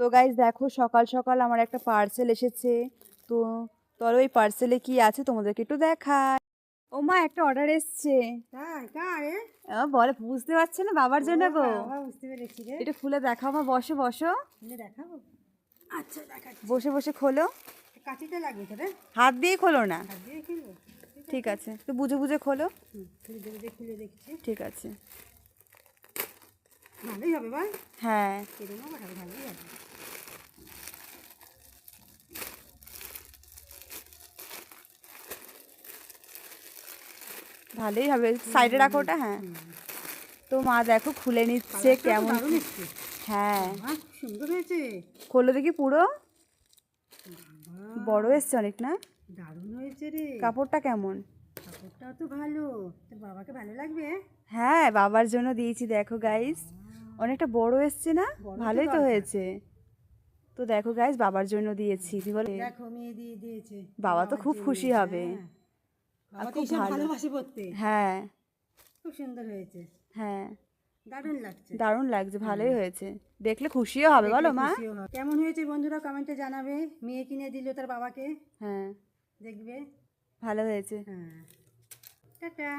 তো গাইস দেখো সকাল সকাল আমার একটা পার্সেল এসেছে। তো চলো এই পার্সেলে কি আছে তোমাদেরকে একটু দেখাই। ও মা, একটা অর্ডার এসছে। তাই কারে? বলে বুঝতে পারছে না, বাবার জন্য গো। বাবা বুঝতে পেরেছি রে। এটা খুলে দেখাও মা, বসো বসো, খুলে দেখাবো? আচ্ছা দেখাচ্ছি। বসে বসে খোলো। কাঠিটা লাগবে তো রে? হাত দিয়ে খোলো না। হাত দিয়ে খুলবো? ঠিক আছে, একটু বুঝে বুঝে খোলো। খুলে দেবে, খুলে দেখছি। ঠিক আছে। ভালোই হবে বল। হ্যাঁ কেরমও পাঠাবো, ভালোই হবে। ভালোই হবে, সাইডে রাখো ওটা। হ্যাঁ তো মা দেখো খুলে নিচ্ছে কেমন। দারুণ এসছে। হ্যাঁ বাহ, সুন্দর হয়েছে। খোলো দেখি পুরো। বাহ, বড় এসছে অনেক না? দারুণ হয়েছে রে। কাপড়টা কেমন? কাপড়টাও তো ভালো। তোর বাবাকে ভালো লাগবে। হ্যাঁ বাবার জন্য দিয়েছি, দেখো গাইস অনেকটা বড় এসছে না? বড় তো ভালোই তো দরকার। হয়েছে। তো দেখো গাইস বাবার জন্য দিয়েছি, কি বলে দেখো মেয়ে দিয়ে দিয়েছে। বাবা তো বাবার খুব জন্য খুশি দিয়েছে, হবে। হ্যাঁ। বাবা তো খুব এইসব ভালো। ভালোবাসে পড়তে। হ্যাঁ খুব সুন্দর হয়েছে। হ্যাঁ দারুণ লাগছে। দারুণ লাগছে, ভালোই হয়েছে। দেখলে খুশিও হবে বলো দেখলে মা। খুশিও হবে। কেমন হয়েছে বন্ধুরা কমেন্টে জানাবে। মেয়ে কিনে দিল তার বাবাকে, হ্যাঁ দেখবে। ভালো হয়েছে। হ্যাঁ, টাটা।